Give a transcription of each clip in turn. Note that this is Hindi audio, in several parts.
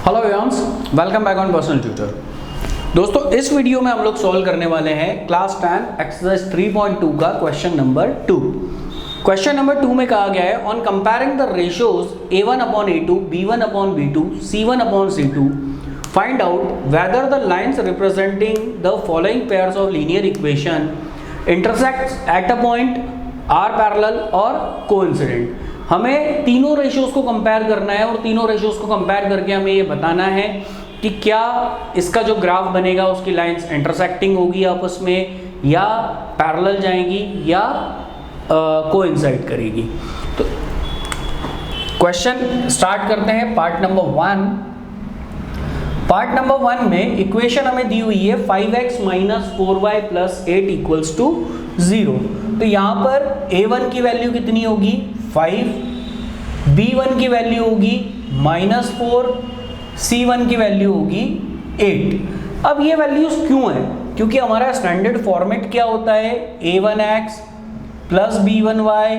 Hello everyone, welcome back on personal tutor. दोस्तों इस वीडियो में हम लोग सॉल्व करने वाले हैं क्लास 10 एक्सरसाइज 3.2 का क्वेश्चन नंबर 2। क्वेश्चन नंबर 2 में कहा गया है on comparing the ratios a1/a2, b1/b2, c1/c2 find out whether the lines representing the following pairs of linear equation intersect at a point are parallel और कोइंसिडेंट। हमें तीनों रेशियोज को कंपेयर करना है और तीनों रेशियोज को कंपेयर करके हमें ये बताना है कि क्या इसका जो ग्राफ बनेगा उसकी लाइंस इंटरसेक्टिंग होगी आपस में या पैरेलल जाएंगी या कोइंसाइड करेगी। तो क्वेश्चन स्टार्ट करते हैं पार्ट नंबर 1। पार्ट नंबर 1 में इक्वेशन हमें दी हुई है 5x - 4y + 8 = 0। तो यहाँ पर a1 की वैल्यू कितनी होगी 5, b1 की वैल्यू होगी -4, c1 की वैल्यू होगी 8। अब ये वैल्यूज क्यों है? क्योंकि हमारा स्टैंडर्ड फॉर्मेट क्या होता है a1x + b1y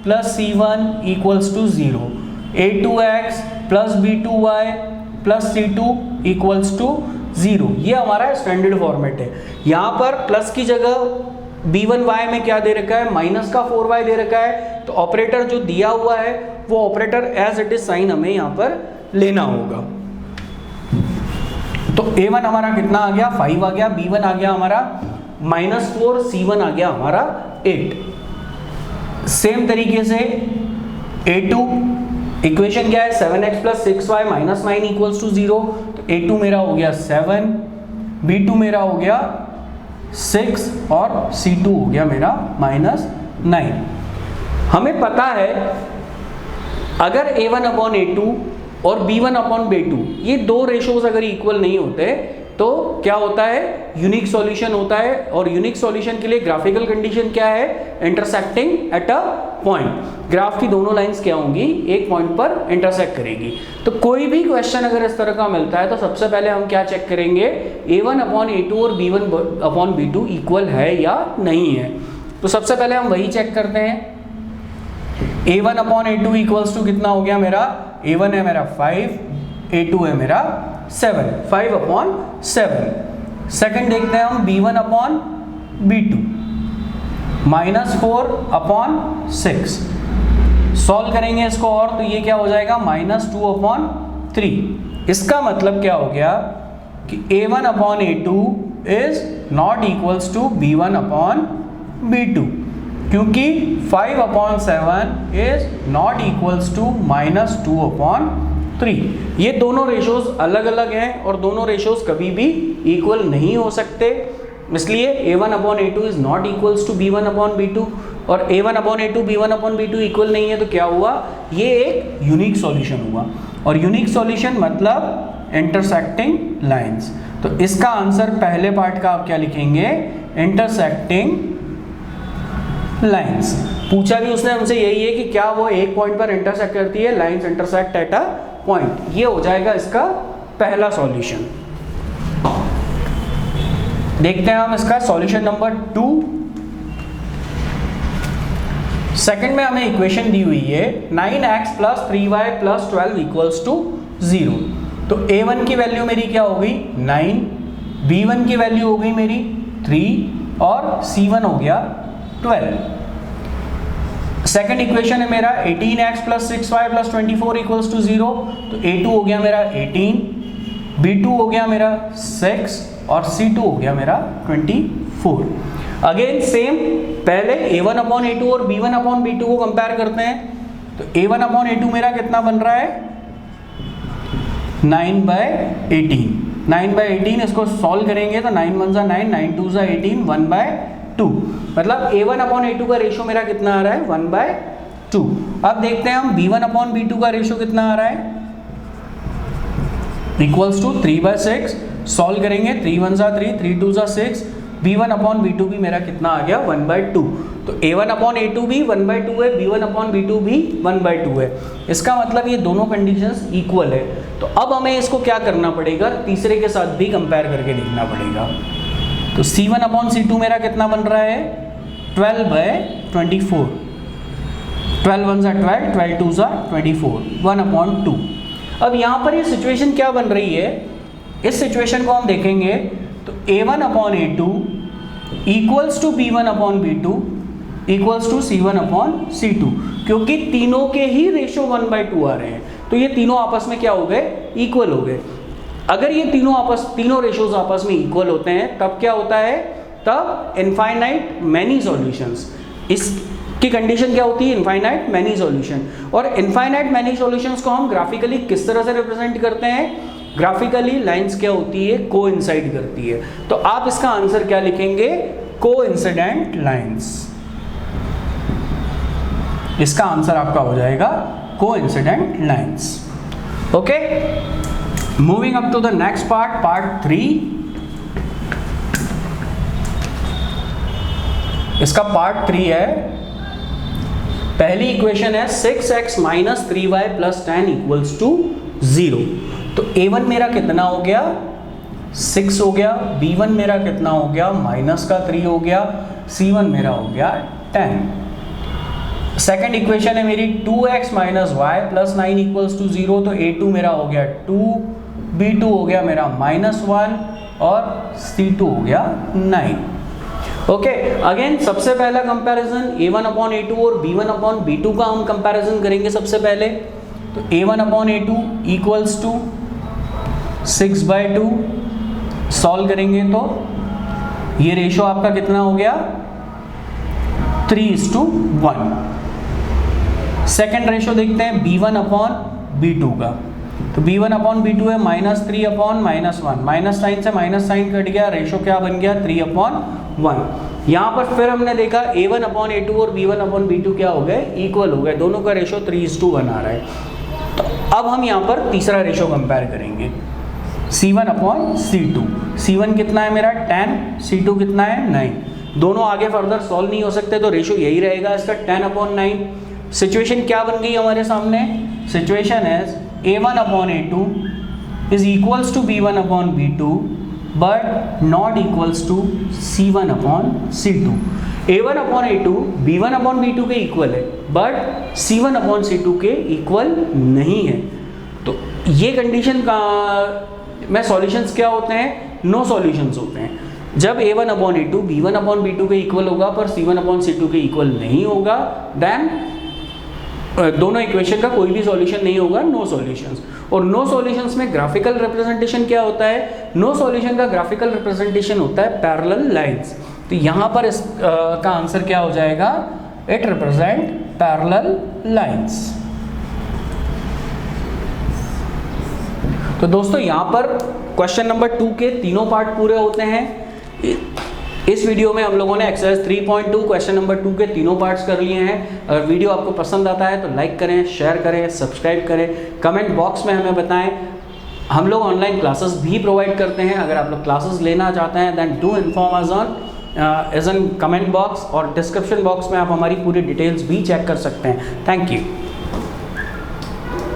+ c1 = 0, a2x + b2y + c2 = 0। ये हमारा स्टैंडर्ड फॉर्मेट है। यहाँ पर प्लस की जगह b1y में क्या दे रखा है -4y दे रखा है, तो ऑपरेटर जो दिया हुआ है वो operator as it is sign हमें यहाँ पर लेना होगा। तो a1 हमारा कितना आ गया 5 आ गया, b1 आ गया हमारा -4, c1 आ गया हमारा 8। सेम तरीके से a2 इक्वेशन क्या है 7x + 6y - 9 = 0। तो a2 मेरा हो गया 7, b2 मेरा हो गया 6 और c2 हो गया मेरा -9। हमें पता है अगर a1/a2 और b1/b2 ये दो रेशोज अगर इक्वल नहीं होते तो क्या होता है यूनिक सॉल्यूशन होता है। और यूनिक सॉल्यूशन के लिए ग्राफिकल कंडीशन क्या है intersecting at a point. Graph की दोनों लाइंस क्या होंगी एक पॉइंट पर इंटरसेक्ट करेगी। तो कोई भी क्वेश्चन अगर इस तरह का मिलता है तो सबसे पहले हम क्या चेक करेंगे a1/a2 और b1/b2 इक्वल है या नहीं है। तो सबसे पहले हम वही चेक करते हैं। a1/a2 इक्वल्स टू कितना हो गया मेरा a1 है मेरा 5, a2 है मेरा 7, 5/7। सेकंड देखते हैं हम b1/b2 -4/6। सॉल्व करेंगे इसको और तो ये क्या हो जाएगा -2/3। इसका मतलब क्या हो गया कि a1/a2 is not equals to b1/b2 क्योंकि 5/7 इज नॉट इक्वल्स टू -2/3। ये दोनों रेशोज अलग अलग हैं और दोनों रेशोज कभी भी इक्वल नहीं हो सकते। इसलिए a1/a2 is not equals to b1/b2 और a1/a2 b1/b2 इक्वल नहीं है तो क्या हुआ ये एक यूनिक सॉल्यूशन हुआ। और यूनिक सॉल्यूशन मतलब इंटरसेक्टिंग लाइंस। तो इसका आंसर पहले पार्ट का आप क्या लिखेंगे इंटरसेक्टिंग लाइंस। पूछा भी उसने हमसे यही है कि क्या वो एक पॉइंट पर इंटरसेक्ट करती है, lines intersect at a point. ये हो जाएगा इसका पहला सॉल्यूशन। देखते हैं हम इसका सॉल्यूशन नंबर 2। सेकंड में हमें इक्वेशन दी हुई है 9x + 3y + 12 = 0। तो a1 की वैल्यू मेरी क्या हो गई 9, b1 की वैल्यू हो गई मेरी 3 और c1 हो गया 12। सेकंड इक्वेशन है मेरा 18x + 6y + 24 = 0। तो a2 हो गया मेरा 18, b2 हो गया मेरा 6 और c2 हो गया मेरा 24। अगेन सेम पहले a1/a2 और b1/b2 को कंपेयर करते हैं। तो a1/a2 मेरा कितना बन रहा है 9/18। 9/18 इसको सॉल्व करेंगे तो 9 1 9, 9 2 18, 1/2। मतलब a1/a2 का रेशो मेरा कितना आ रहा है 1/2। अब देखते हैं हम b1/b2 का रेशो कितना आ रहा है इक्वल्स टू 3/6। सॉल्व करेंगे 3 1 3, 3 2 6, b1/b2 भी मेरा कितना आ गया 1/2। तो a1/a2 भी 1/2 है, b1/b2 भी 1/2 है। इसका मतलब ये दोनों कंडीशंस इक्वल है। तो अब हमें इसको क्या करना पड़ेगा तीसरे के साथ भी कंपेयर करके देखना पड़ेगा। तो c1/c2 मेरा कितना बन रहा है 12/24। 12 1 12, 12 2 24, 1/2। अब यहाँ पर ये सिचुएशन क्या बन रही है, इस सिचुएशन को हम देखेंगे तो a1 upon a2 equals to b1 upon b2 equals to c1 upon c2, क्योंकि तीनों के ही रेशो 1/2 आ रहे हैं, तो ये तीनों आपस में क्या हो गए, इक्वल हो गए। अगर ये तीनों रेशोज आपस में इक्वल होते हैं तब क्या होता है, तब इनफाइनाइट मैनी सॉल्यूशंस, इसकी कंडीशन क्या होती है, इनफाइनाइट मैनी सॉल्यूशन। और इनफाइनाइट मैनी सॉल्यूशंस को हम ग्राफिकली किस तरह से रिप्रेजेंट करते हैं, ग्राफिकली लाइंस क्या होती है, कोइंसाइड करती है। तो आप इसका आंसर क्या लिखेंगे, कोइंसिडेंट लाइंस। इसका आंसर आपका हो जाएगा coincident lines. Okay, moving up to the next part, part 3। इसका पार्ट 3 है, पहली इक्वेशन है 6x minus 3y plus 10 equals to 0। तो a1 मेरा कितना हो गया, 6 हो गया, b1 मेरा कितना हो गया, माइनस का 3 हो गया, c1 मेरा हो गया 10। सेकेंड इक्वेशन है मेरी 2x minus y plus 9 equals to 0। तो a2 मेरा हो गया 2, b2 हो गया मेरा -1 और c2 हो गया 9। ओके, अगेन सबसे पहला कंपैरिजन a1 अपॉन a2 और b1 अपॉन b2 का हम कंपैरिजन करेंगे सबसे पहले। तो a1 upon a2 equals to 6/2, solve करेंगे तो ये रेशो आपका कितना हो गया, 3:1। सेकेंड रेशो देखते हैं b1 अपॉन b2 का। तो b1 अपॉन b2 है -3 अपॉन -1, माइनस साइन से माइनस साइन कट गया, रेशो क्या बन गया, 3/1। यहाँ पर फिर हमने देखा a1 अपॉन a2 और b1 अपॉन b2 क्या हो गए, इक्वल हो गए, दोनों का रेशो 3:1 आ रहा है। तो अब हम यहाँ पर तीसरा रेशो कंपेयर करेंगे, c1 अपॉन c2। c1 कितना है मेरा 10, c2 कितना है 9। दोनों आगे फर्दर सॉल्व नहीं हो सकते, तो रेशो यही रहेगा इसका 10/9। सिचुएशन क्या बन गई हमारे सामने, सिचुएशन है a1 upon a2 is equals to b1 upon b2 but not equals to c1 upon c2। a1 upon a2 b1 upon b2 के इक्वल है, बट c1 अपॉन c2 के इक्वल नहीं है। तो ये कंडीशन का में सॉल्यूशंस क्या होते हैं, नो सॉल्यूशंस होते हैं। जब a1 upon a2 b1 upon b2 के इक्वल होगा पर c1 अपॉन c2 के इक्वल नहीं होगा, देन दोनों इक्वेशन का कोई भी सॉल्यूशन नहीं होगा, नो सॉल्यूशंस। और नो सॉल्यूशंस में ग्राफिकल रिप्रेजेंटेशन क्या होता है, नो सॉल्यूशन का ग्राफिकल रिप्रेजेंटेशन होता है पैरेलल लाइंस। तो यहाँ पर इस का आंसर क्या हो जाएगा, इट रिप्रेजेंट पैरेलल लाइंस। तो दोस्तों यहाँ पर क्वेश्चन नंबर 2 के तीनों पार्ट पूरे होते हैं। इस वीडियो में हम लोगों ने एक्सरसाइज 3.2 क्वेश्चन नंबर 2 के तीनों पार्ट्स कर लिए हैं। अगर वीडियो आपको पसंद आता है तो लाइक करें, शेयर करें, सब्सक्राइब करें, कमेंट बॉक्स में हमें बताएं। हम लोग ऑनलाइन क्लासेस भी प्रोवाइड करते हैं, अगर आप लोग क्लासेस लेना चाहते हैं then do inform us on comment box, और डिस्क्रिप्शन बॉक्स में आप हमारी पूरी डिटेल्स भी चेक कर सकते हैं। Thank you.